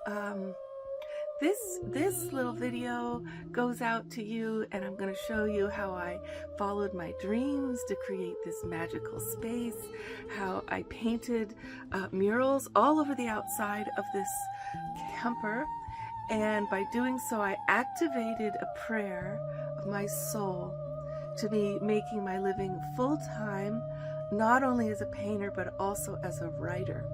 So this little video goes out to you, and I'm going to show you how I followed my dreams to create this magical space, how I painted murals all over the outside of this camper, and by doing so I activated a prayer of my soul to be making my living full-time, not only as a painter but also as a writer.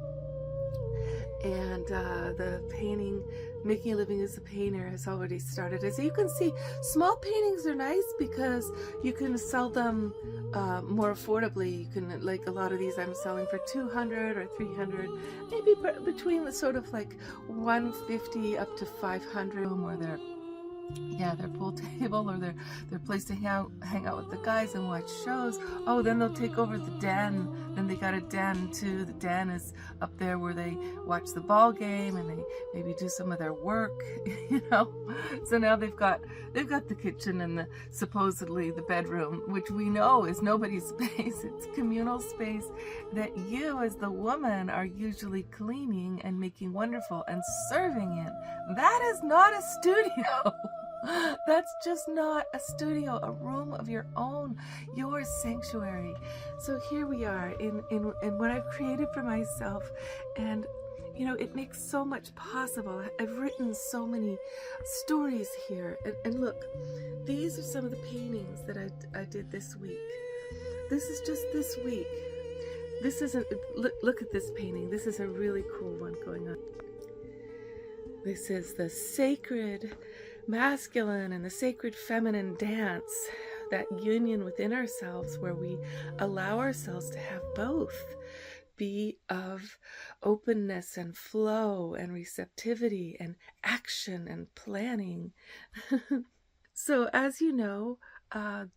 And the painting, making a living as a painter, has already started. As you can see, small paintings are nice because you can sell them more affordably. You can, like a lot of these I'm selling for $200 or $300, maybe between the sort of like $150 up to $500, or their pool table, or their place to hang out with the guys and watch shows. Oh, then they'll take over the den. Then they got a den too. The den is up there where they watch the ball game and they maybe do some of their work, you know. So now they've got the kitchen and supposedly the bedroom, which we know is nobody's space. It's communal space that you as the woman are usually cleaning and making wonderful and serving in. That is not a studio. That's just not a studio, a room of your own, your sanctuary. So here we are in what I've created for myself, and you know, it makes so much possible. I've written so many stories here, and look, these are some of the paintings that I did this week. This is just this week. This isn't, look at this painting. This is a really cool one going on. This is the sacred masculine and the sacred feminine dance, that union within ourselves where we allow ourselves to have both, be of openness and flow and receptivity and action and planning. So as you know,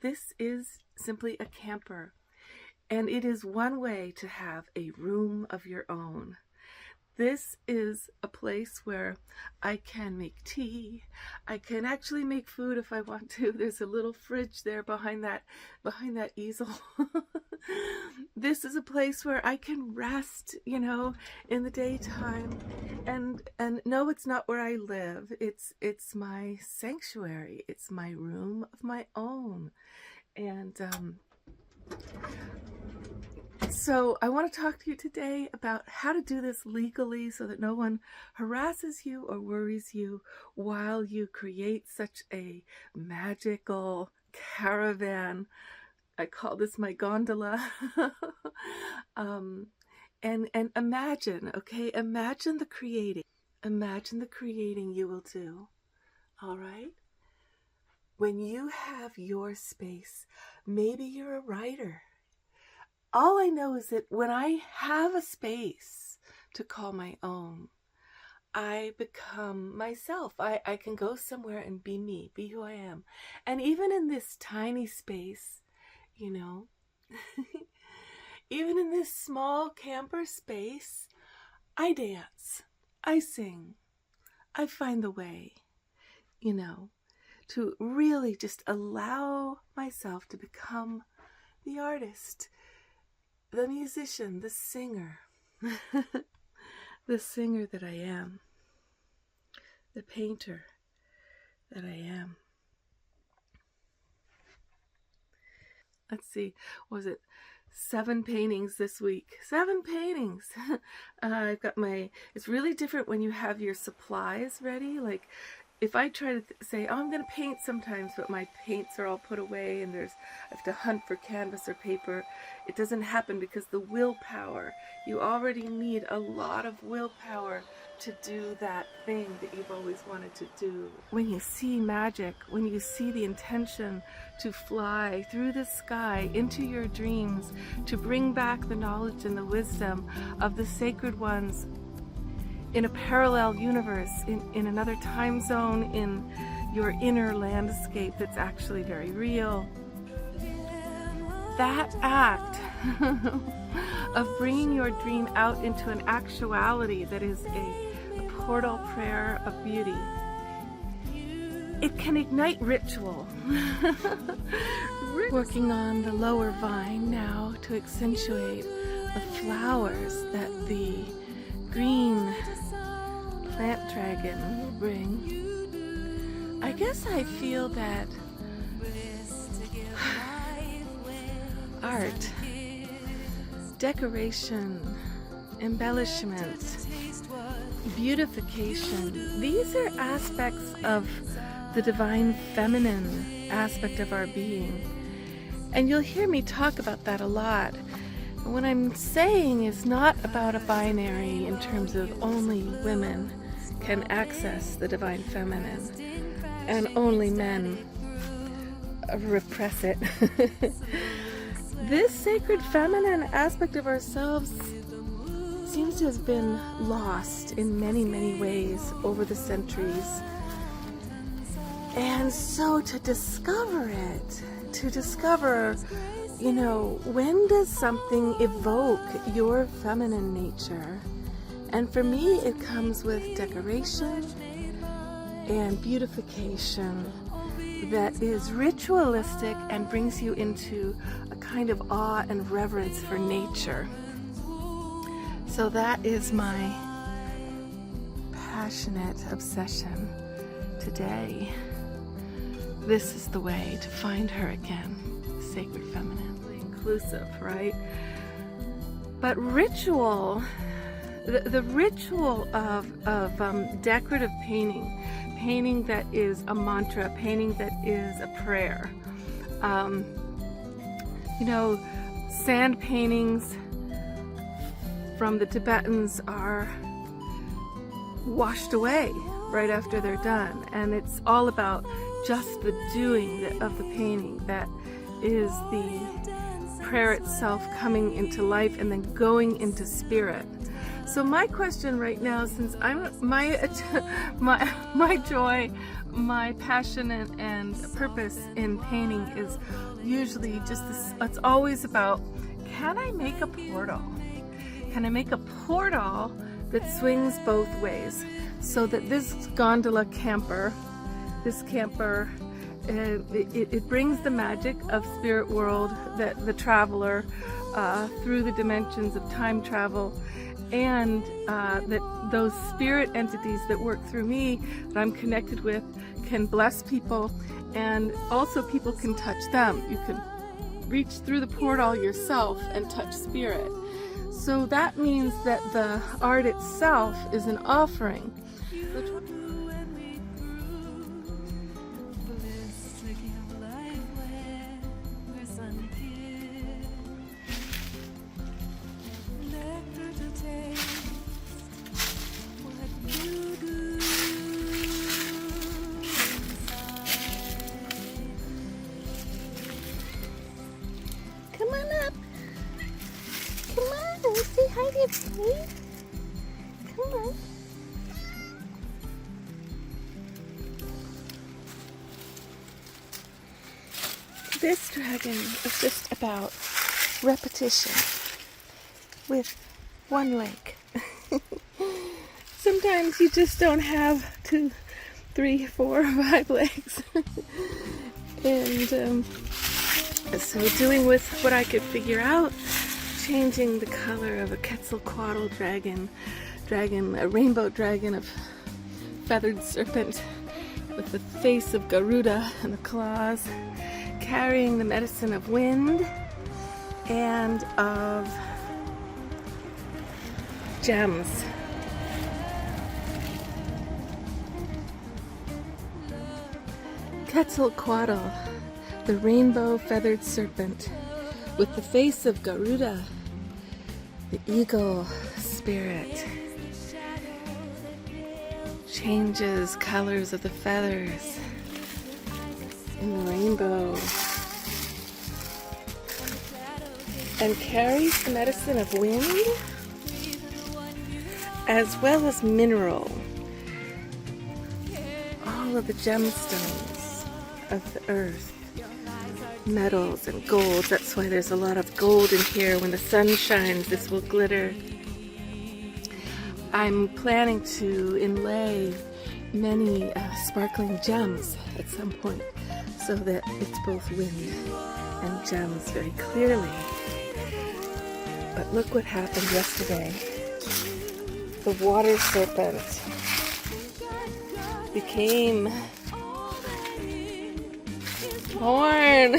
this is simply a camper, and it is one way to have a room of your own. This is a place where I can make tea. I can actually make food if I want to. There's a little fridge there behind that easel. This is a place where I can rest, you know, in the daytime. And no, it's not where I live. It's my sanctuary. It's my room of my own. And so I want to talk to you today about how to do this legally so that no one harasses you or worries you while you create such a magical caravan. I call this my gondola. And imagine, okay, imagine the creating. Imagine the creating you will do, all right? When you have your space, maybe you're a writer. All I know is that when I have a space to call my own, I become myself. I can go somewhere and be me, be who I am. And even in this tiny space, you know, even in this small camper space, I dance, I sing, I find the way, you know, to really just allow myself to become the artist, the musician, the singer, the singer that I am, the painter that I am. Let's see, was it 7 paintings this week? 7 paintings. I've got it's really different when you have your supplies ready. Like if I try to say, oh, I'm going to paint sometimes, but my paints are all put away and I have to hunt for canvas or paper, it doesn't happen because the willpower, you already need a lot of willpower to do that thing that you've always wanted to do. When you see magic, when you see the intention to fly through the sky into your dreams, to bring back the knowledge and the wisdom of the sacred ones in a parallel universe, in another time zone, in your inner landscape that's actually very real. That act of bringing your dream out into an actuality that is a portal prayer of beauty, it can ignite ritual. Working on the lower vine now to accentuate the flowers that the green plant dragon will bring. I guess I feel that art, decoration, embellishment, beautification, these are aspects of the divine feminine aspect of our being. And you'll hear me talk about that a lot. What I'm saying is not about a binary in terms of only women can access the divine feminine and only men repress it. This sacred feminine aspect of ourselves seems to have been lost in many, many ways over the centuries. And so to discover it, when does something evoke your feminine nature? And for me, it comes with decoration and beautification that is ritualistic and brings you into a kind of awe and reverence for nature. So that is my passionate obsession today. This is the way to find her again. Sacred feminine, inclusive, right? But ritual, the ritual of decorative painting that is a mantra, painting that is a prayer. Sand paintings from the Tibetans are washed away right after they're done, and it's all about just the doing of the painting that is the prayer itself coming into life and then going into spirit. So my question right now, since my joy, my passion and purpose in painting is usually just this, it's always about, can I make a portal? Can I make a portal that swings both ways so that this gondola camper, it brings the magic of spirit world, that the traveler through the dimensions of time travel, and that those spirit entities that work through me, that I'm connected with, can bless people, and also people can touch them. You can reach through the portal yourself and touch spirit. So that means that the art itself is an offering. Come on up. Come on, say hi to your baby. Come on. This dragon is just about repetition with one leg. Sometimes you just don't have 2, 3, 4, 5 legs. And so doing with what I could figure out, changing the color of a Quetzalcoatl dragon, a rainbow dragon of feathered serpent with the face of Garuda and the claws, carrying the medicine of wind and of gems. Quetzalcoatl, the rainbow feathered serpent with the face of Garuda, the eagle spirit, changes colors of the feathers in the rainbow and carries the medicine of wind as well as mineral, all of the gemstones of the earth, metals and gold. That's why there's a lot of gold in here. When the sun shines, this will glitter. I'm planning to inlay many sparkling gems at some point so that it's both wind and gems very clearly. But look what happened yesterday. The water serpent became born.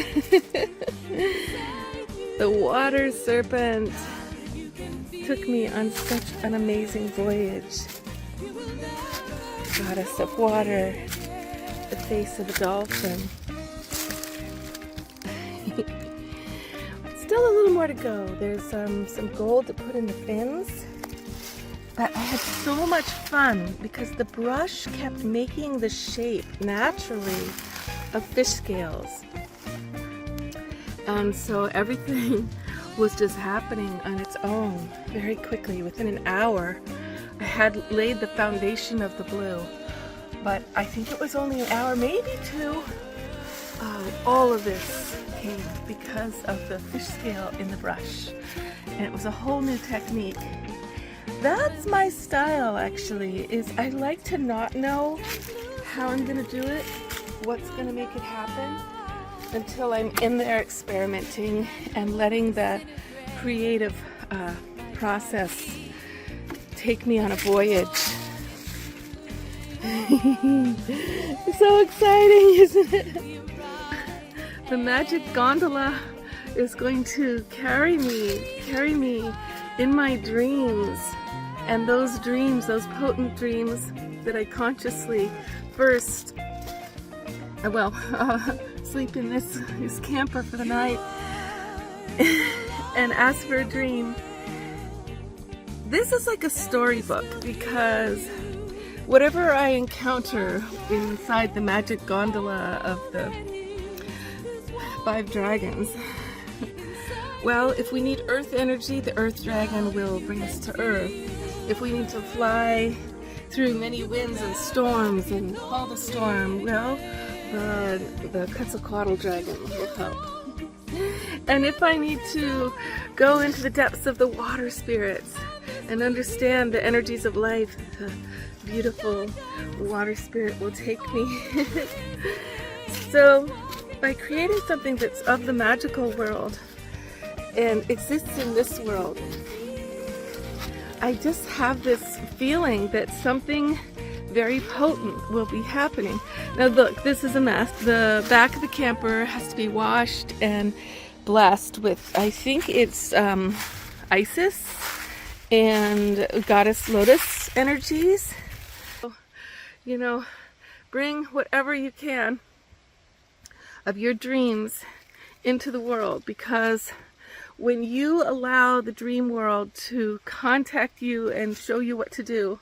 The water serpent took me on such an amazing voyage. Goddess of water, the face of a dolphin. Still a little more to go. There's some gold to put in the fins. But I had so much fun because the brush kept making the shape naturally of fish scales. And so everything was just happening on its own very quickly. Within an hour, I had laid the foundation of the blue. But I think it was only an hour, maybe two. All of this came because of the fish scale in the brush. And it was a whole new technique. That's my style, actually, is I like to not know how I'm going to do it, what's going to make it happen, until I'm in there experimenting and letting the creative process take me on a voyage. So exciting, isn't it? The magic gondola is going to carry me in my dreams. And those dreams, those potent dreams that I consciously first, sleep in this camper for the night and ask for a dream. This is like a storybook because whatever I encounter inside the magic gondola of the 5 dragons, well, if we need earth energy, the earth dragon will bring us to earth. If we need to fly through many winds and storms and call the storm, well, the Quetzalcoatl dragon will help. And if I need to go into the depths of the water spirits and understand the energies of life, the beautiful water spirit will take me. So, by creating something that's of the magical world and exists in this world, I just have this feeling that something very potent will be happening. Now look, this is a mess. The back of the camper has to be washed and blessed with, I think it's Isis and Goddess Lotus energies. You know, bring whatever you can of your dreams into the world, because when you allow the dream world to contact you and show you what to do,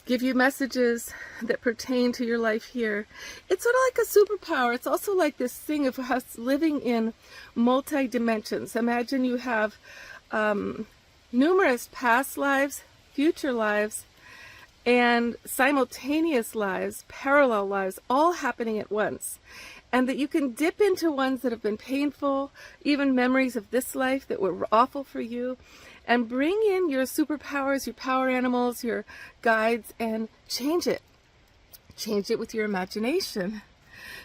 give you messages that pertain to your life here, it's sort of like a superpower. It's also like this thing of us living in multi-dimensions. Imagine you have numerous past lives, future lives, and simultaneous lives, parallel lives, all happening at once. And that you can dip into ones that have been painful, even memories of this life that were awful for you, and bring in your superpowers, your power animals, your guides, and change it. Change it with your imagination.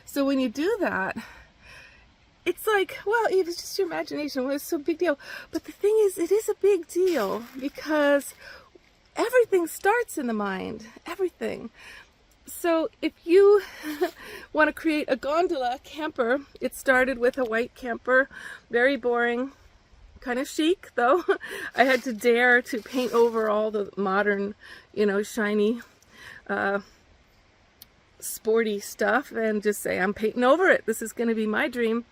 So when you do that, it's like, well, it's just your imagination. Well, it's so big deal. But the thing is, it is a big deal because everything starts in the mind. Everything. So if you want to create a gondola camper, it started with a white camper, very boring, kind of chic though. I had to dare to paint over all the modern, shiny, sporty stuff and just say, I'm painting over it. This is going to be my dream.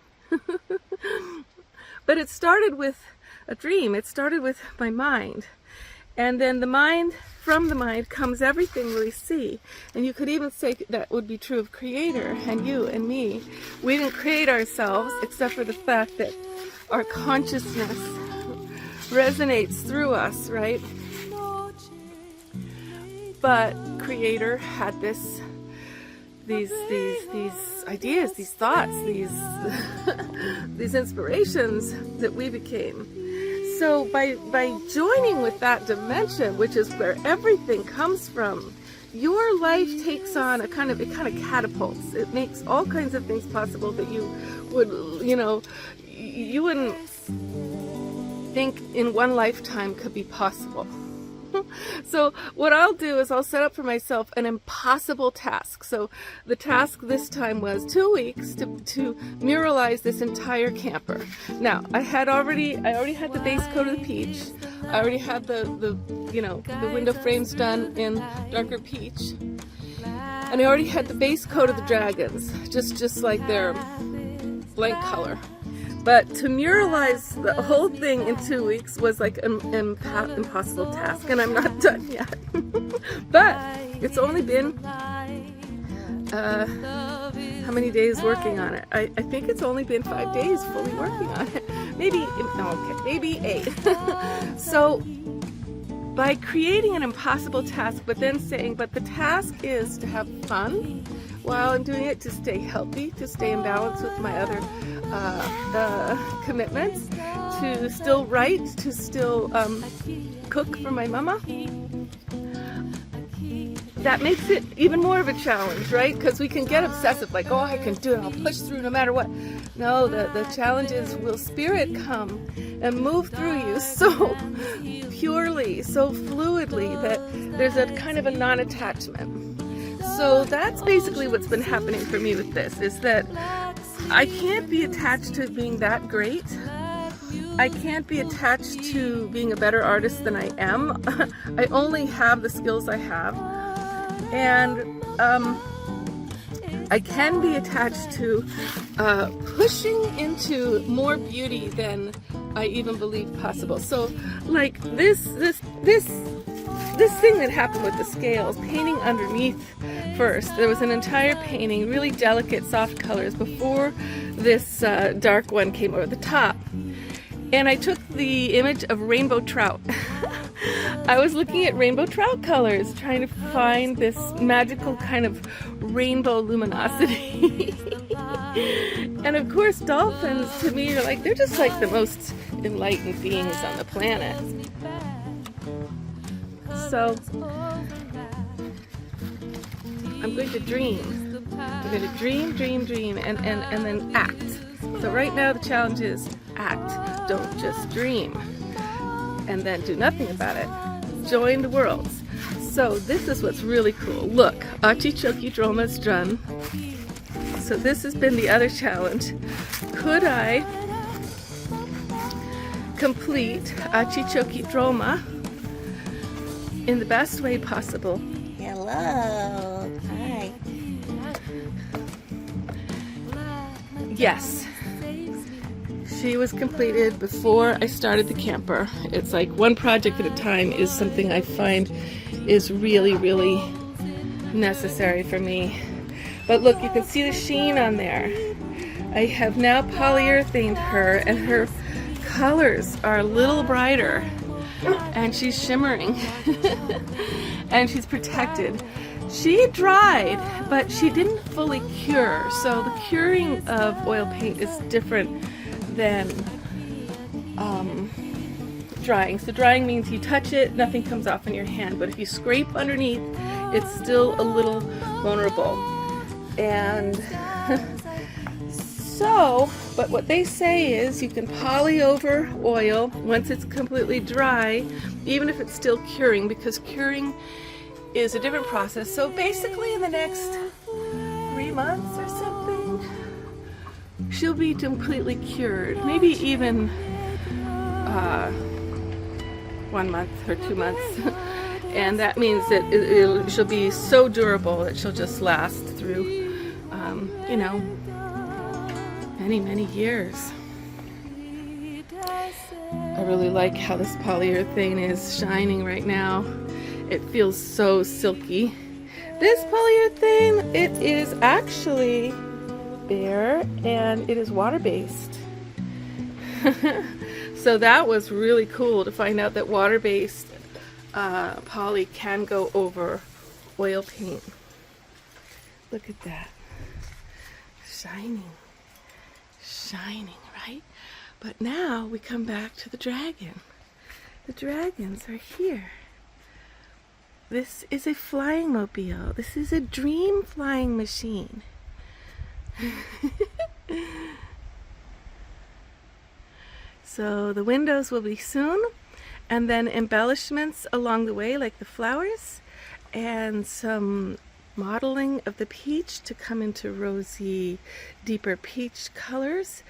But it started with a dream. It started with my mind. And then from the mind comes everything we see. And you could even say that would be true of Creator and you and me. We didn't create ourselves except for the fact that our consciousness resonates through us, right? But Creator had these ideas, these thoughts, these inspirations that we became. So by joining with that dimension, which is where everything comes from, your life takes on it kind of catapults. It makes all kinds of things possible that you would, you wouldn't think in one lifetime could be possible. So what I'll do is I'll set up for myself an impossible task. So the task this time was 2 weeks to muralize this entire camper. Now I already had the base coat of the peach. I already had the window frames done in darker peach. And I already had the base coat of the dragons, just like their blank color. But to muralize the whole thing in 2 weeks was like an impossible task, and I'm not done yet. But it's only been, how many days working on it? I think it's only been 5 days fully working on it. Maybe 8. So by creating an impossible task, but then saying, but the task is to have fun while I'm doing it, to stay healthy, to stay in balance with my other commitments, to still write, to still cook for my mama. That makes it even more of a challenge, right? Because we can get obsessive, like, oh, I can do it, I'll push through no matter what. No, the challenge is, will spirit come and move through you so purely, so fluidly, that there's a kind of a non-attachment. So that's basically what's been happening for me with this, is that I can't be attached to being that great. I can't be attached to being a better artist than I am. I only have the skills I have. And I can be attached to pushing into more beauty than I even believe possible. So like this thing that happened with the scales, painting underneath first. There was an entire painting, really delicate, soft colors before this dark one came over the top. And I took the image of rainbow trout. I was looking at rainbow trout colors, trying to find this magical kind of rainbow luminosity. And of course, dolphins to me are like, they're just like the most enlightened beings on the planet. So I'm going to dream. I'm going to dream, and then act. So right now the challenge is act. Don't just dream and then do nothing about it. Join the worlds. So this is what's really cool. Look, Artichoke Droma's done. So this has been the other challenge. Could I complete Artichoke Droma in the best way possible? Hello. Hi. Yes. She was completed before I started the camper. It's like one project at a time is something I find is really, really necessary for me. But look, you can see the sheen on there. I have now polyurethaned her, and her colors are a little brighter, and she's shimmering and she's protected. She dried, but she didn't fully cure. So the curing of oil paint is different than drying. So drying means you touch it, nothing comes off in your hand, but if you scrape underneath, it's still a little vulnerable. And so, but what they say is you can poly over oil once it's completely dry, even if it's still curing, because curing is a different process. So basically in the next 3 months or something, she'll be completely cured. Maybe even 1 month or 2 months. And that means that she'll be so durable that she'll just last through, you know, many, many years. I really like how this polyurethane is shining right now. It feels so silky. This polyurethane, it is actually bare and it is water-based. So that was really cool to find out that water-based poly can go over oil paint. Look at that. Shining. Shining, right? But now we come back to the dragon. The dragons are here. This is a flying mobile. This is a dream flying machine. So the windows will be soon, and then embellishments along the way, like the flowers, and some modeling of the peach to come into rosy, deeper peach colors,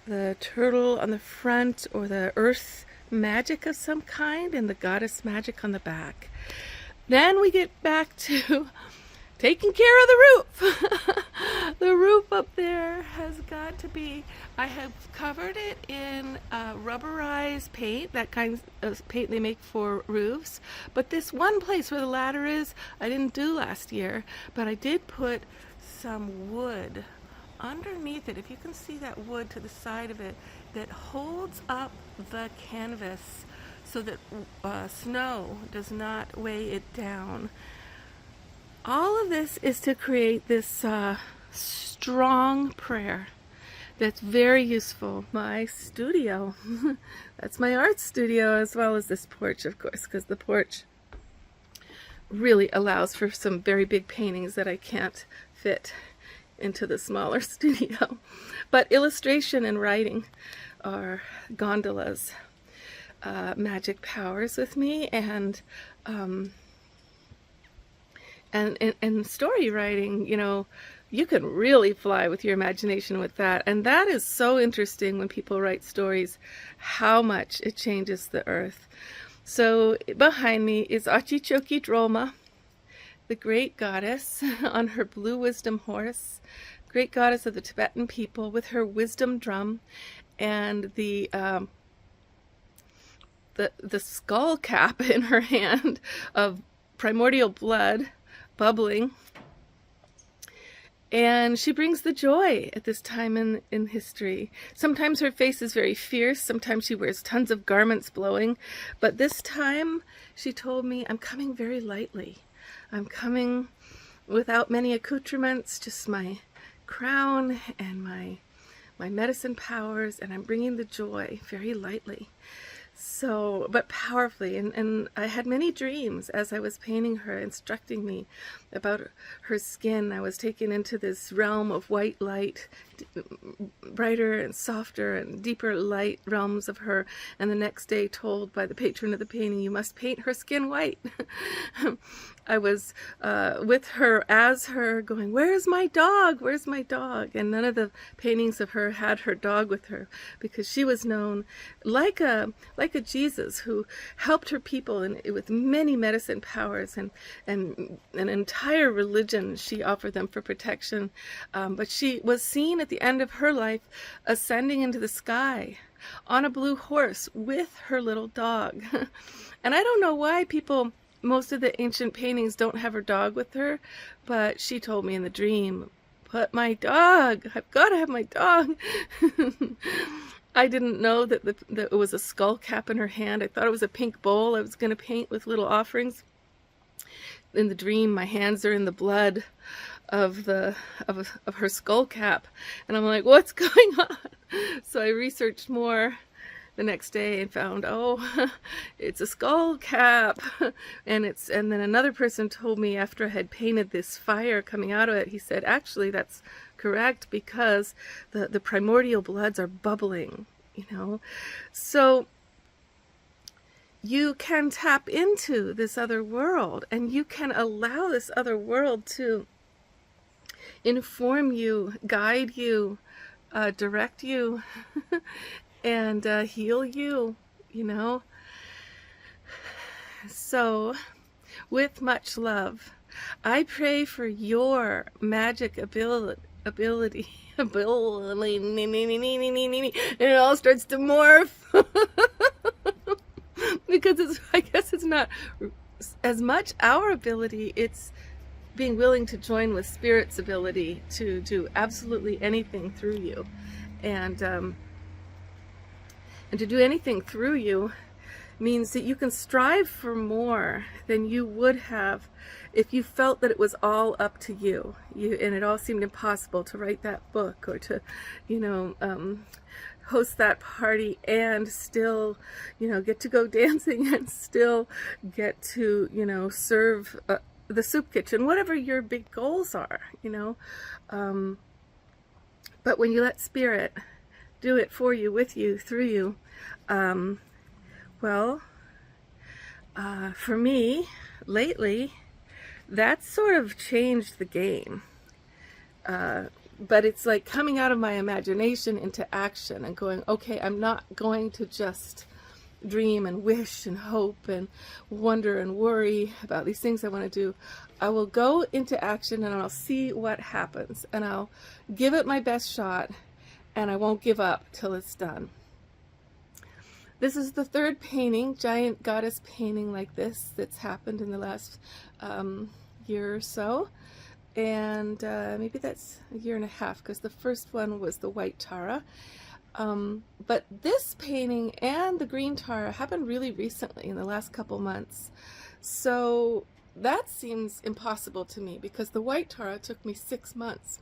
the turtle on the front, or the earth magic of some kind, and the goddess magic on the back. Then we get back to taking care of the roof. The roof up there has got to be, I have covered it in rubberized paint, that kind of paint they make for roofs. But this one place where the ladder is, I didn't do last year, but I did put some wood underneath it. If you can see that wood to the side of it, that holds up the canvas so that snow does not weigh it down. All of this is to create this strong prayer that's very useful. My studio, that's my art studio, as well as this porch, of course, because the porch really allows for some very big paintings that I can't fit into the smaller studio. But illustration and writing are Gondola's magic powers with me, and story writing, you know, you can really fly with your imagination with that. And that is so interesting when people write stories, how much it changes the earth. So behind me is Achichoki Droma, the great goddess on her blue wisdom horse, great goddess of the Tibetan people, with her wisdom drum and the skull cap in her hand of primordial blood bubbling. And she brings the joy at this time in history. Sometimes her face is very fierce. Sometimes she wears tons of garments blowing. But this time she told me, I'm coming very lightly. I'm coming without many accoutrements, just my crown and my medicine powers, and I'm bringing the joy very lightly. So, but powerfully, and I had many dreams as I was painting her, instructing me about her skin. I was taken into this realm of white light, brighter and softer and deeper light realms of her, and the next day told by the patron of the painting, you must paint her skin white. I was with her as her, going, where's my dog? Where's my dog? And none of the paintings of her had her dog with her, because she was known like a Jesus who helped her people with many medicine powers, and an entire religion she offered them for protection. But she was seen at the end of her life ascending into the sky on a blue horse with her little dog. And I don't know why most of the ancient paintings don't have her dog with her, but she told me in the dream, but my dog, I've got to have my dog. I didn't know that it was a skull cap in her hand. I thought it was a pink bowl I was going to paint with little offerings. In the dream, my hands are in the blood of her skull cap, and I'm like, what's going on? So I researched more the next day and found, oh, it's a skull cap. And then another person told me after I had painted this fire coming out of it, he said, actually that's correct, because the primordial bloods are bubbling, you know. So you can tap into this other world, and you can allow this other world to inform you, guide you, direct you, and heal you, you know. So, with much love, I pray for your magic ability, and it all starts to morph. Because I guess it's not as much our ability, it's being willing to join with Spirit's ability to do absolutely anything through you. And to do anything through you means that you can strive for more than you would have if you felt that it was all up to you, and it all seemed impossible to write that book or to, you know, host that party and still, you know, get to go dancing and still get to, you know, serve the soup kitchen, whatever your big goals are, you know. But when you let Spirit do it for you, with you, through you, well, For me, lately, that's sort of changed the game. But it's like coming out of my imagination into action and going, okay, I'm not going to just dream and wish and hope and wonder and worry about these things I want to do. I will go into action and I'll see what happens, and I'll give it my best shot, and I won't give up till it's done. This is the third painting, giant goddess painting like this, that's happened in the last year or so. And maybe that's a year and a half, because the first one was the white Tara. But this painting and the green Tara happened really recently, in the last couple months. So that seems impossible to me, because the white Tara took me 6 months.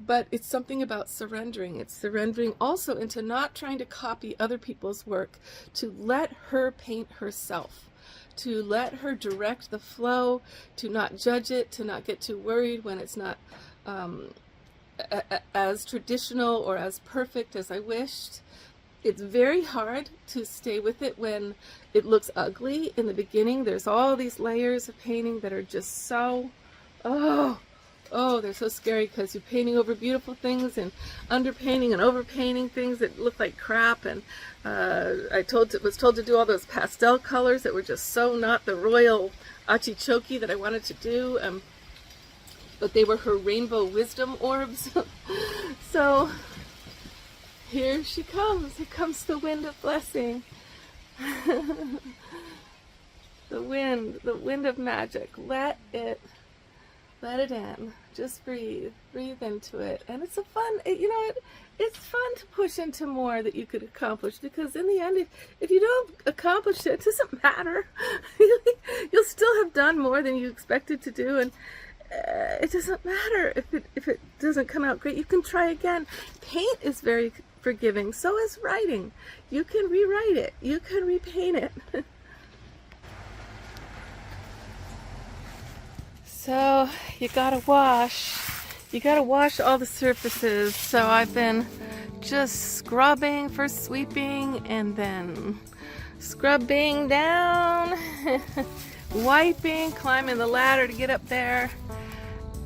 But it's something about surrendering. It's surrendering also into not trying to copy other people's work, to let her paint herself, to let her direct the flow, to not judge it, to not get too worried when it's not as traditional or as perfect as I wished. It's very hard to stay with it when it looks ugly in the beginning. There's all these layers of painting that are just so, they're so scary, because you're painting over beautiful things and underpainting and overpainting things that look like crap. And I was told to do all those pastel colors that were just so not the royal artichoke that I wanted to do. But they were her rainbow wisdom orbs. So here she comes. Here comes the wind of blessing. The wind of magic. Let it in. Just breathe into it. And it's it's fun to push into more that you could accomplish, because in the end, if you don't accomplish it, it doesn't matter. You'll still have done more than you expected to do, and it doesn't matter if it doesn't come out great. You can try again. Paint is very forgiving. So is writing. You can rewrite it. You can repaint it. So you gotta wash all the surfaces. So I've been just scrubbing, first sweeping, and then scrubbing down, wiping, climbing the ladder to get up there.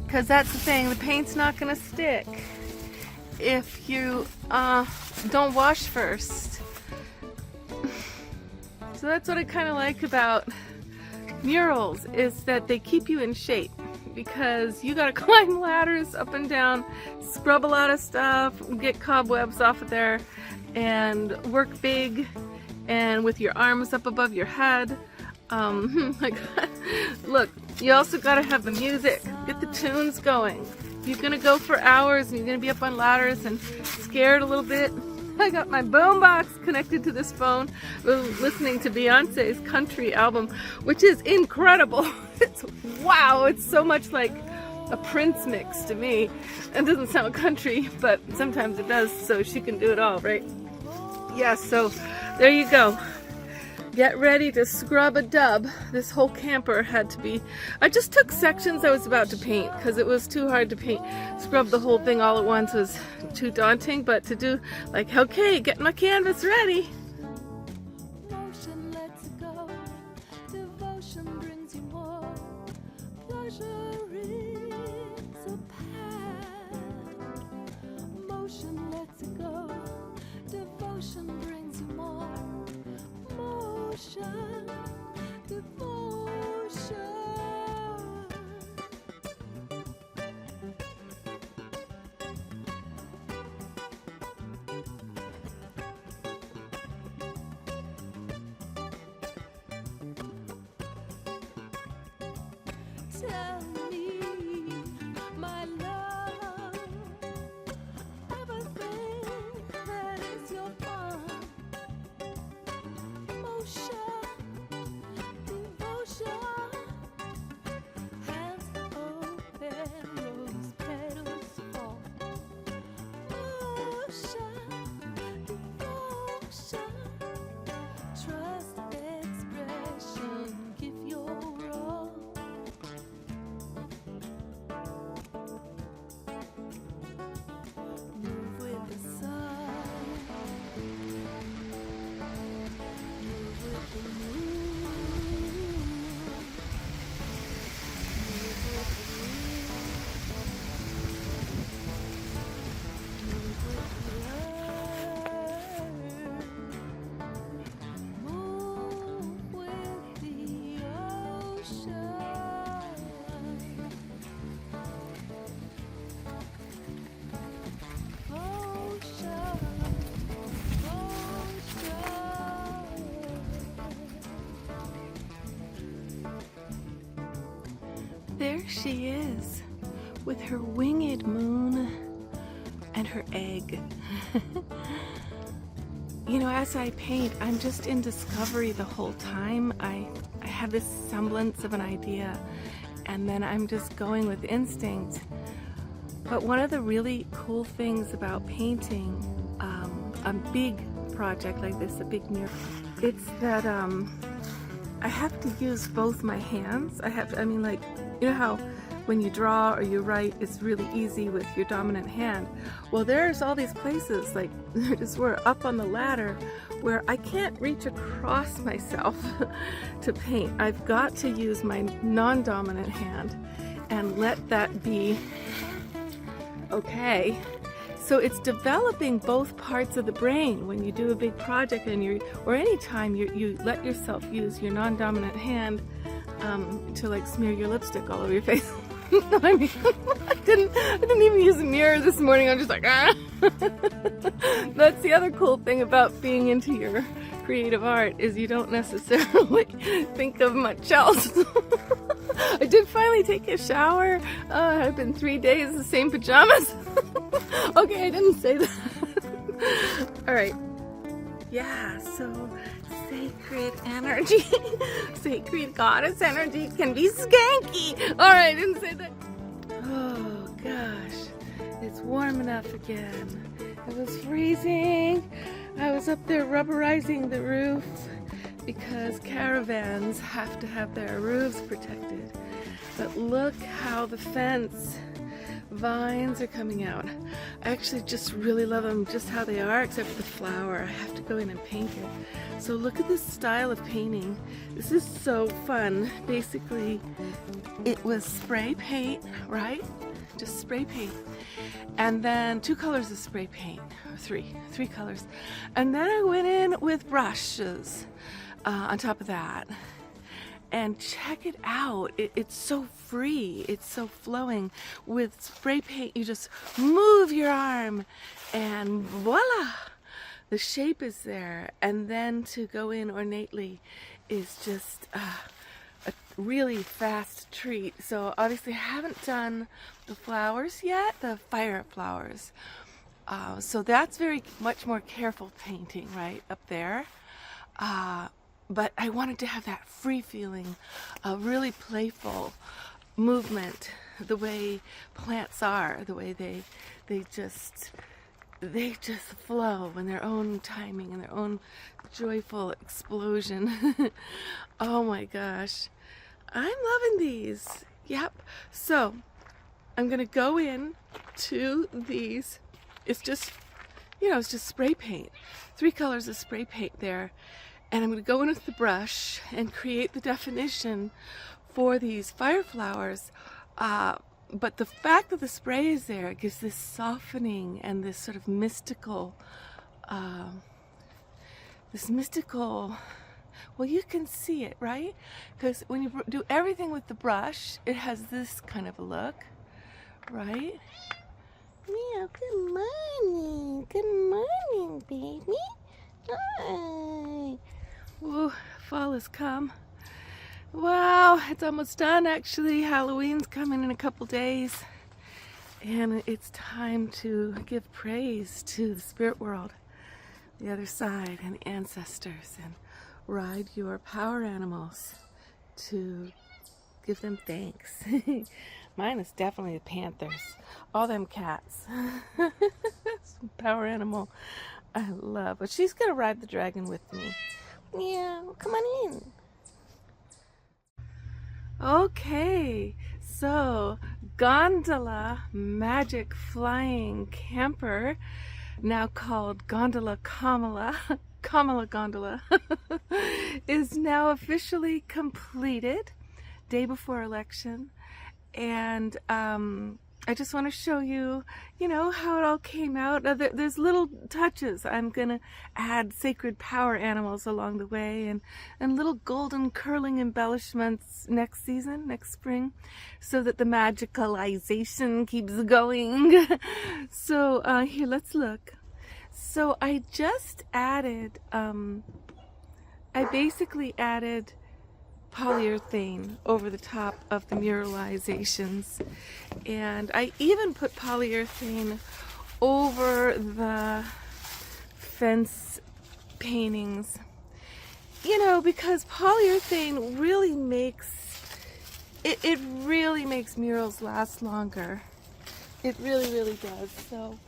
Because that's the thing, the paint's not gonna stick if you don't wash first. So that's what I kind of like about murals, is that they keep you in shape, because you gotta climb ladders up and down, scrub a lot of stuff, get cobwebs off of there, and work big and with your arms up above your head. Look, you also gotta have the music, get the tunes going. You're gonna go for hours and you're gonna be up on ladders and scared a little bit. I got my boombox connected to this phone, listening to Beyonce's country album, which is incredible. Wow, it's so much like a Prince mix to me. It doesn't sound country, but sometimes it does, so she can do it all, right? Yeah, so there you go. Get ready to scrub a dub. This whole camper had to be... I just took sections I was about to paint, because it was too hard to paint. Scrub the whole thing all at once was too daunting, but to do, like, okay, get my canvas ready. Motion lets it go. Devotion brings you more. Pleasure is a path. Motion lets it go. Devotion brings you more. Motion, devotion. Tell me, my love, everything that is your fun. Motion, devotion, hands open, rose petals fall. Motion, devotion, trust expression, give your all. there she is with her winged moon and her egg. You know, as I paint, I'm just in discovery the whole time. I have this semblance of an idea, and then I'm just going with instinct. But one of the really cool things about painting a big project like this, a big mural, it's that I have to use both my hands. I mean, like, you know how when you draw or you write, it's really easy with your dominant hand. Well, there's all these places, like just we're up on the ladder, where I can't reach across myself to paint. I've got to use my non-dominant hand and let that be okay. So it's developing both parts of the brain when you do a big project, and or anytime you let yourself use your non-dominant hand to like smear your lipstick all over your face. I mean, I didn't even use a mirror this morning. I'm just like, ah. That's the other cool thing about being into your creative art, is you don't necessarily think of much else. I did finally take a shower. I've been 3 days the same pajamas. Okay, I didn't say that. All right. Yeah, so sacred energy, sacred goddess energy can be skanky. All right, I didn't say that. Oh gosh, it's warm enough again. It was freezing. I was up there rubberizing the roof because caravans have to have their roofs protected. But look how the fence vines are coming out. I actually just really love them just how they are, except for the flower. I have to go in and paint it. So look at this style of painting. This is so fun. Basically, it was spray paint, right? Just spray paint. And then 2 colors of spray paint, or three colors. And then I went in with brushes on top of that. And check it out, it's so free, it's so flowing. With spray paint, you just move your arm and voila, the shape is there. And then to go in ornately is just a really fast treat. So obviously I haven't done the flowers yet, the fire flowers. So that's very much more careful painting right up there. But I wanted to have that free feeling, a really playful movement, the way plants are, the way they just flow in their own timing, in their own joyful explosion. Oh my gosh, I'm loving these. Yep. So I'm gonna go in to these. It's just, it's just spray paint. 3 colors of spray paint there. And I'm going to go in with the brush and create the definition for these fire flowers. But the fact that the spray is there, it gives this softening and this sort of mystical, well, you can see it, right? Because when you do everything with the brush, it has this kind of a look, right? Meow, good morning. Good morning, baby. Hi. Ooh, fall has come. Wow, it's almost done actually. Halloween's coming in a couple days. And it's time to give praise to the spirit world, the other side, and the ancestors, and ride your power animals to give them thanks. Mine is definitely the panthers. All them cats. Power animal I love. But she's going to ride the dragon with me. Meow, come on in. Okay, so gondola magic flying camper, now called Gondola Kamala, Kamala Gondola, is now officially completed, day before election. And I just want to show you, how it all came out. There's little touches. I'm going to add sacred power animals along the way, and little golden curling embellishments next season, next spring, so that the magicalization keeps going. So here, let's look. So I just added, I basically added polyurethane over the top of the muralizations, and I even put polyurethane over the fence paintings, because polyurethane really makes it really makes murals last longer. It really, really does. So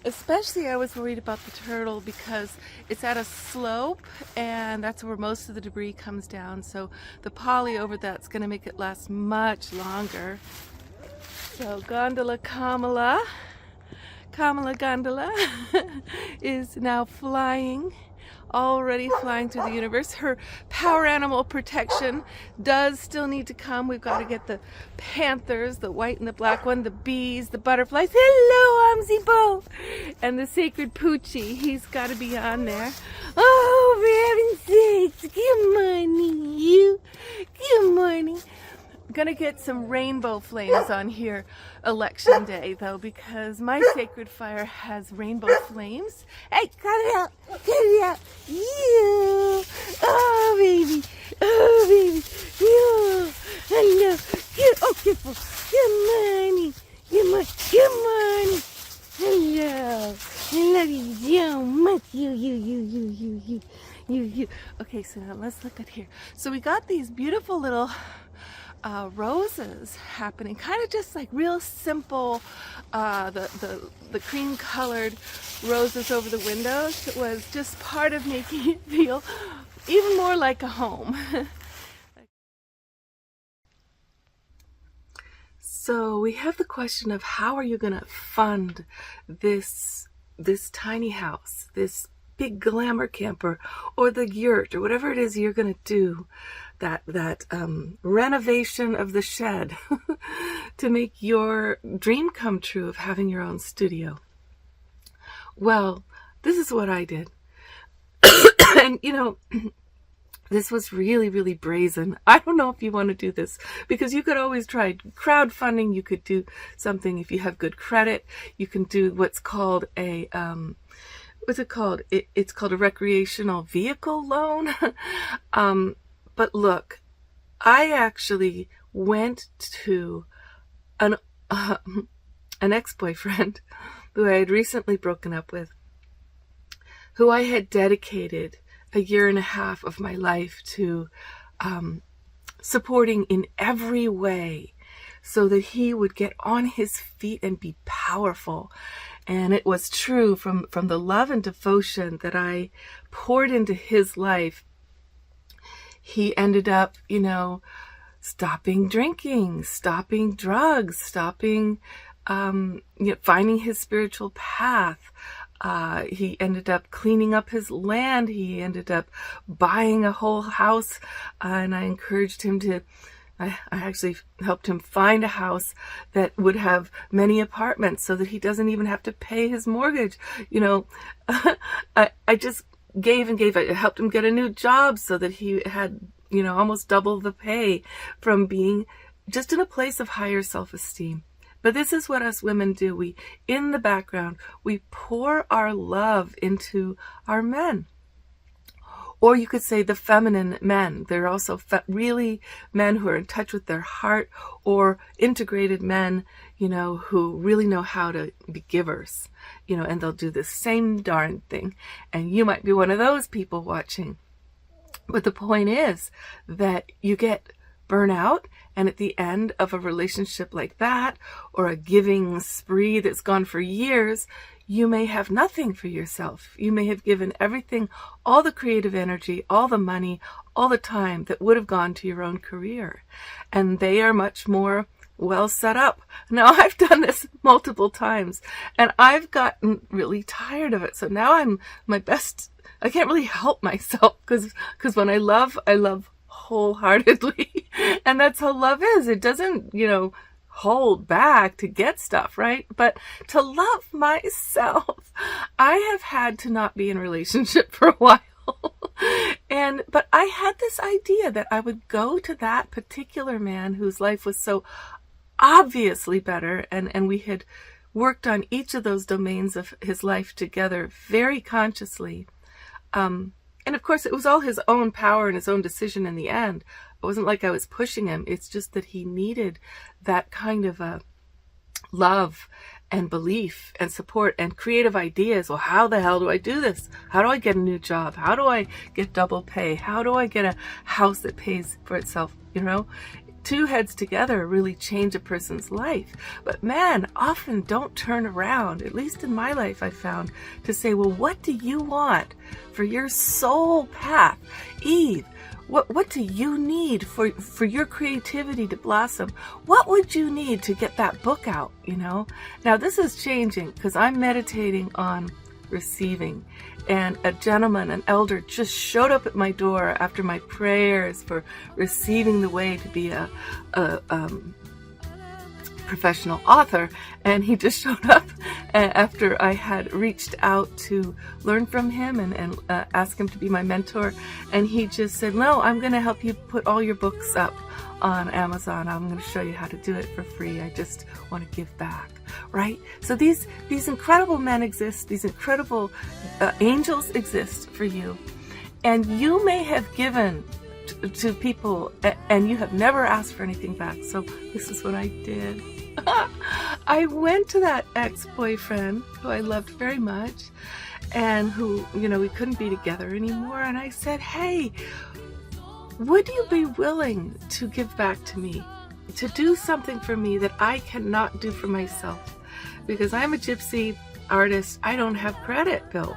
especially I was worried about the turtle because it's at a slope and that's where most of the debris comes down. So the poly over that's going to make it last much longer. So Gondola Kamala Gondola is now flying, already flying through the universe. Her power animal protection does still need to come. We've got to get the panthers, the white and the black one, the bees, the butterflies. Hello, Amzibo! And the sacred Poochie. He's got to be on there. Oh, for heaven's sakes. Good morning, you. Good morning. I'm gonna get some rainbow flames on here election day though, because my sacred fire has rainbow flames. Hey, cut it out! Cut it out! You! Oh baby! Oh baby! You! Hello! Good, oh, careful! Good morning! Good morning! Good morning! Hello! I love you so much! You. Okay, so now let's look at here. So we got these beautiful little roses happening, kind of just like real simple, the cream colored roses over the windows. It was just part of making it feel even more like a home. So we have the question of how are you going to fund this tiny house, this big glamour camper, or the yurt, or whatever it is you're going to do, that renovation of the shed to make your dream come true of having your own studio. Well, this is what I did. And this was really, really brazen. I don't know if you want to do this, because you could always try crowdfunding. You could do something if you have good credit. You can do what's called a what's it called? It's called a recreational vehicle loan. But look, I actually went to an ex-boyfriend who I had recently broken up with, who I had dedicated a year and a half of my life to supporting in every way so that he would get on his feet and be powerful. And it was true, from the love and devotion that I poured into his life, he ended up, stopping drinking, stopping drugs, stopping, finding his spiritual path. He ended up cleaning up his land. He ended up buying a whole house, and I encouraged him to, I actually helped him find a house that would have many apartments so that he doesn't even have to pay his mortgage. I just gave and gave. I helped him get a new job so that he had, almost double the pay from being just in a place of higher self-esteem. But this is what us women do. We, in the background, we pour our love into our men. Or you could say the feminine men. They're also really men who are in touch with their heart, or integrated men, who really know how to be givers, and they'll do the same darn thing. And you might be one of those people watching. But the point is that you get burnout, and at the end of a relationship like that, or a giving spree that's gone for years, you may have nothing for yourself. You may have given everything, all the creative energy, all the money, all the time that would have gone to your own career. And they are much more well set up. Now, I've done this multiple times, and I've gotten really tired of it. So now I'm my best. I can't really help myself, because when I love wholeheartedly. And that's how love is. It doesn't, hold back to get stuff, right? But to love myself, I have had to not be in a relationship for a while. But I had this idea that I would go to that particular man whose life was so obviously better, and we had worked on each of those domains of his life together very consciously. And of course, it was all his own power and his own decision in the end. wasn't like I was pushing him. It's just that he needed that kind of a love and belief and support and creative ideas. Well, how the hell do I do this? How do I get a new job? How do I get double pay? How do I get a house that pays for itself? You know, two heads together really change a person's life. But man, often don't turn around, at least in my life I found, to say, well, what do you want for your soul path? Eve, what do you need for your creativity to blossom? What would you need to get that book out, you know? Now this is changing because I'm meditating on receiving. And a gentleman, an elder, just showed up at my door after my prayers for receiving the way to be a professional author, and he just showed up after I had reached out to learn from him and ask him to be my mentor, and he just said, no, I'm going to help you put all your books up on Amazon. I'm going to show you how to do it for free. I just want to give back, right? So these incredible men exist, these incredible angels exist for you, and you may have given to people and you have never asked for anything back. So this is what I did. I went to that ex-boyfriend who I loved very much and who, you know, we couldn't be together anymore, and I said, hey, would you be willing to give back to me, to do something for me that I cannot do for myself? Because I'm a gypsy artist, I don't have credit built.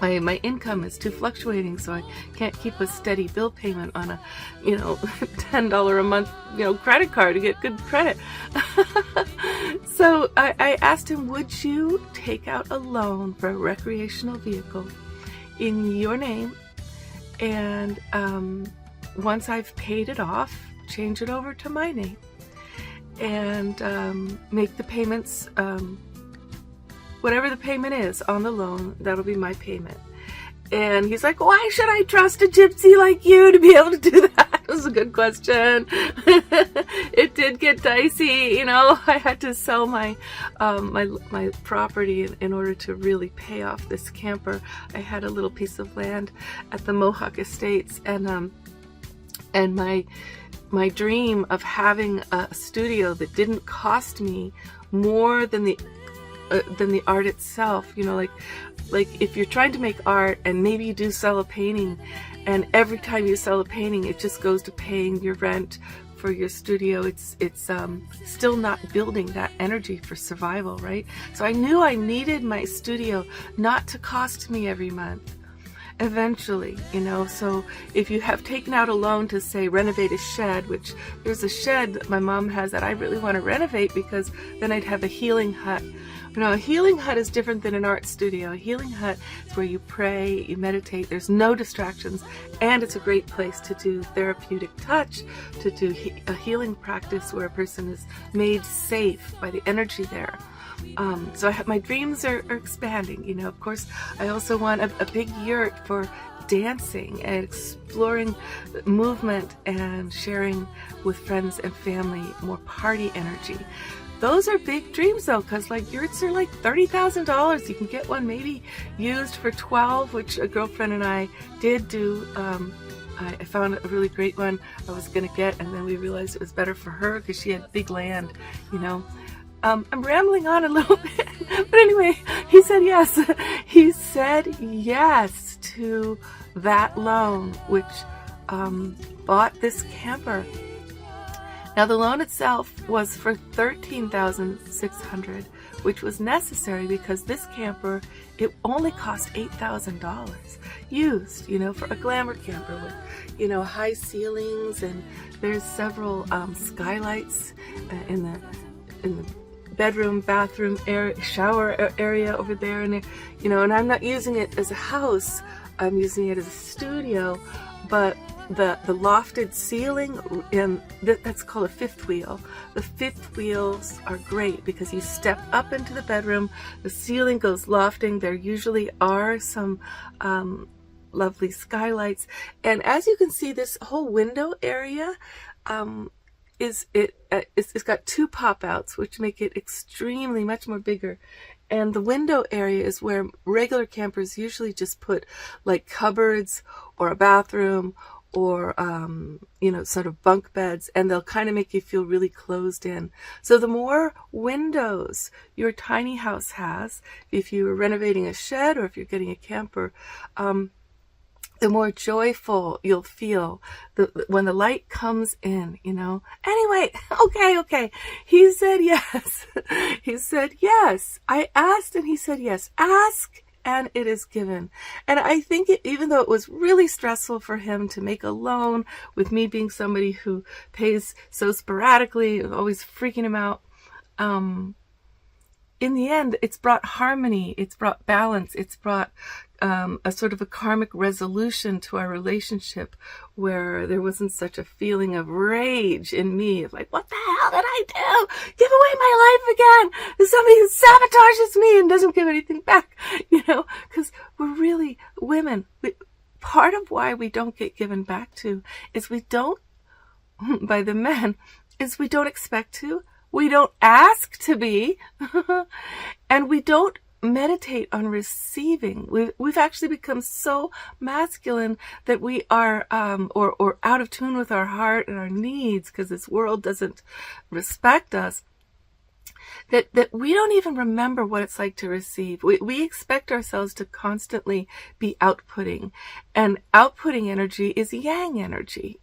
My income is too fluctuating, so I can't keep a steady bill payment on a, you know, $10 a month, you know, credit card to get good credit. So I asked him, would you take out a loan for a recreational vehicle in your name? And once I've paid it off, change it over to my name and make the payments, whatever the payment is on the loan, that'll be my payment. And he's like, why should I trust a gypsy like you to be able to do that? It was a good question. It did get dicey, you know. I had to sell my my property in order to really pay off this camper. I had a little piece of land at the Mohawk Estates, and my dream of having a studio that didn't cost me more than the art itself, you know, like if you're trying to make art and maybe you do sell a painting, and every time you sell a painting it just goes to paying your rent for your studio, it's still not building that energy for survival, right? So I knew I needed my studio not to cost me every month eventually, you know. So if you have taken out a loan to, say, renovate a shed, which there's a shed that my mom has that I really want to renovate because then I'd have a healing hut. You know, a healing hut is different than an art studio. A healing hut is where you pray, you meditate, there's no distractions, and it's a great place to do therapeutic touch, to do a healing practice where a person is made safe by the energy there. So my dreams are expanding, you know. Of course, I also want a big yurt for dancing and exploring movement and sharing with friends and family more party energy. Those are big dreams though, because like yurts are like $30,000. You can get one maybe used for $12,000, which a girlfriend and I did do. I found a really great one I was gonna get, and then we realized it was better for her because she had big land, you know. I'm rambling on a little bit, but anyway, he said yes. He said yes to that loan, which bought this camper. Now the loan itself was for $13,600, which was necessary because this camper, it only cost $8,000 used, you know, for a glamour camper with, you know, high ceilings, and there's several skylights in the bedroom, bathroom area, shower area over there, and you know, and I'm not using it as a house, I'm using it as a studio, but the lofted ceiling, and that's called a fifth wheel. The fifth wheels are great because you step up into the bedroom, the ceiling goes lofting, there usually are some lovely skylights, and as you can see, this whole window area it's got two pop-outs which make it extremely much more bigger. And the window area is where regular campers usually just put like cupboards or a bathroom or sort of bunk beds, and they'll kind of make you feel really closed in. So the more windows your tiny house has, if you're renovating a shed or if you're getting a camper, the more joyful you'll feel when the light comes in, Anyway, okay. He said yes. He said yes. I asked and he said yes. Ask and it is given. And I think even though it was really stressful for him to make a loan, with me being somebody who pays so sporadically, always freaking him out, in the end, it's brought harmony, it's brought balance, it's brought a sort of a karmic resolution to our relationship, where there wasn't such a feeling of rage in me of like, what the hell did I do? Give away my life again. There's somebody who sabotages me and doesn't give anything back, because we're really women. Part of why we don't get given back to is we don't, by the men, is we don't expect to. We don't ask to be, and we don't meditate on receiving. We've actually become so masculine that we are, or out of tune with our heart and our needs, because this world doesn't respect us, that we don't even remember what it's like to receive. We expect ourselves to constantly be outputting, and outputting energy is yang energy,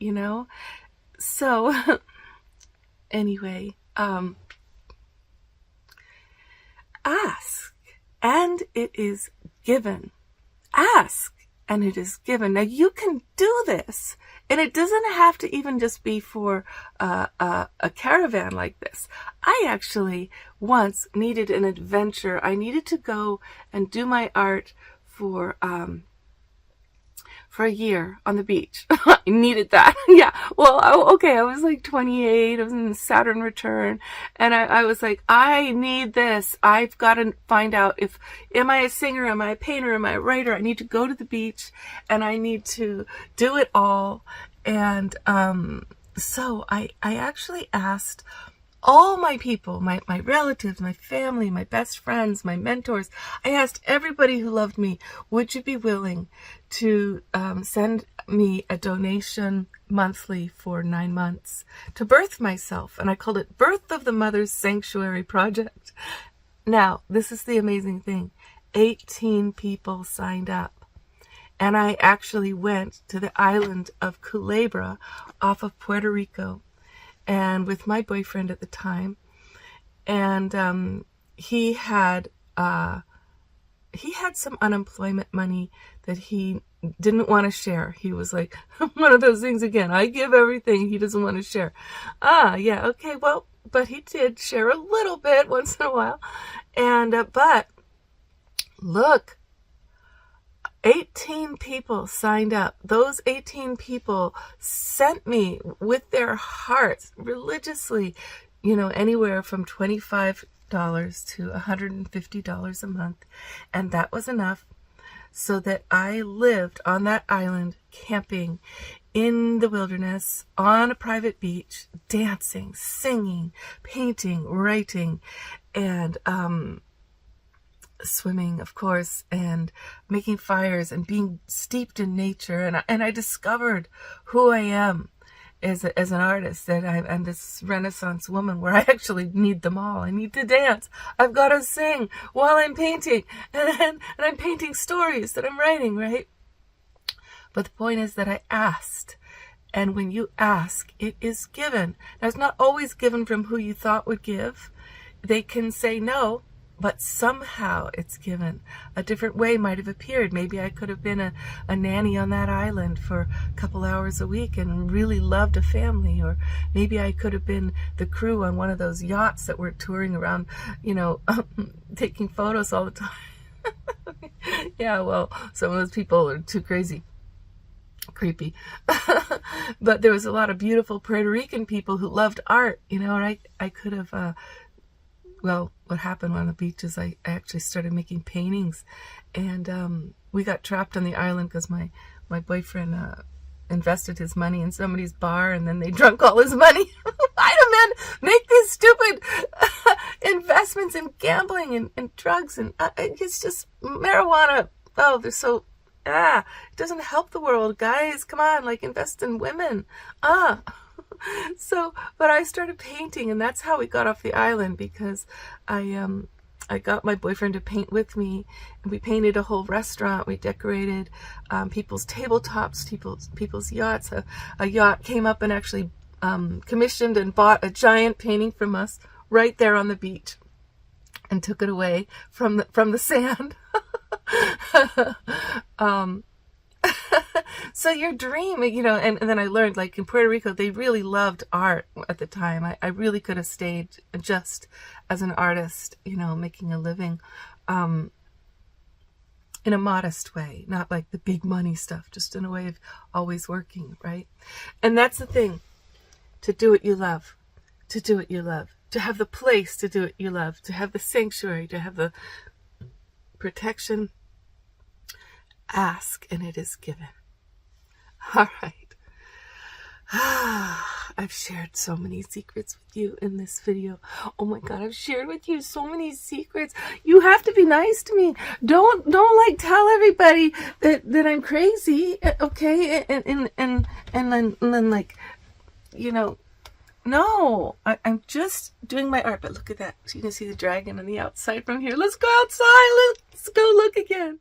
So, anyway, ask and it is given. Ask and it is given. Now you can do this, and it doesn't have to even just be for a caravan like this. I actually once needed an adventure. I needed to go and do my art for a year on the beach. I needed that. Yeah. Well, I was like 28. I was in Saturn return. And I was like, I need this. I've got to find out am I a singer? Am I a painter? Am I a writer? I need to go to the beach and I need to do it all. And so I actually asked all my people, my relatives, my family, my best friends, my mentors. I asked everybody who loved me, would you be willing to send me a donation monthly for 9 months to birth myself? And I called it Birth of the Mother's Sanctuary Project. Now, this is the amazing thing. 18 people signed up. And I actually went to the island of Culebra off of Puerto Rico, and with my boyfriend at the time, and he had some unemployment money that he didn't want to share. He was like, one of those things again, I give everything, he doesn't want to share. Yeah, okay, well, but he did share a little bit once in a while. And but look, 18 people signed up. Those 18 people sent me with their hearts religiously, anywhere from $25 to $150 a month. And that was enough so that I lived on that island, camping in the wilderness, on a private beach, dancing, singing, painting, writing, and swimming, of course, and making fires and being steeped in nature. And I discovered who I am as an artist, that I'm this Renaissance woman where I actually need them all. I need to dance. I've got to sing while I'm painting, and I'm painting stories that I'm writing, right? But the point is that I asked. And when you ask, it is given. Now, it's not always given from who you thought would give. They can say no, but somehow it's given. A different way might have appeared. Maybe I could have been a nanny on that island for a couple hours a week and really loved a family. Or maybe I could have been the crew on one of those yachts that were touring around, taking photos all the time. Yeah, well, some of those people are too creepy. But there was a lot of beautiful Puerto Rican people who loved art, and I could have... Well, what happened on the beach is I actually started making paintings, and we got trapped on the island because my boyfriend invested his money in somebody's bar, and then they drunk all his money. Why do men make these stupid investments in gambling and drugs? And it's just marijuana. Oh, they're so... it doesn't help the world, guys. Come on, like, invest in women. So, but I started painting, and that's how we got off the island, because I got my boyfriend to paint with me, and we painted a whole restaurant. We decorated people's tabletops, people's yachts. A yacht came up and actually commissioned and bought a giant painting from us right there on the beach, and took it away from the sand. So your dream, you know, and then I learned, like, in Puerto Rico, they really loved art at the time. I really could have stayed just as an artist, you know, making a living in a modest way, not like the big money stuff, just in a way of always working, right? And that's the thing, to do what you love, to do what you love, to have the place to do what you love, to have the sanctuary, to have the protection. Ask and it is given. All right. I've shared so many secrets with you in this video. Oh my God, I've shared with you so many secrets. You have to be nice to me. Don't like tell everybody that I'm crazy, okay? And then like, you know, no, I'm just doing my art. But look at that. So you can see the dragon on the outside from here. Let's go outside. Let's go look again.